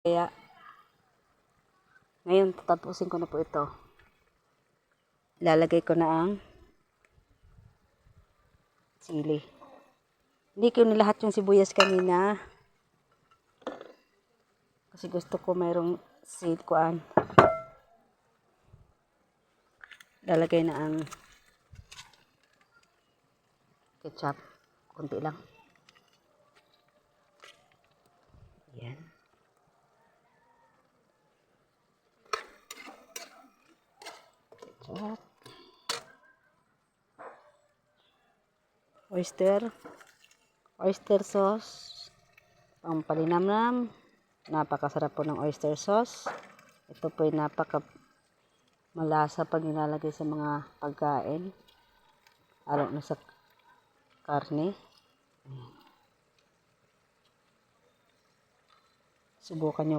Kaya, ngayon, tatapusin ko na po ito. Ilalagay ko na ang sili. Hindi ko nilahat yung sibuyas kanina. Kasi gusto ko mayroong seed kuan. Ilalagay na ang ketchup. Kunti lang. Yan. Ketchup. Oyster sauce. Pampalinamnam. Napakasarap po ng oyster sauce. Ito po ay malasa pag nilalagay sa mga pagkain. Lalo na sa karne. Subukan nyo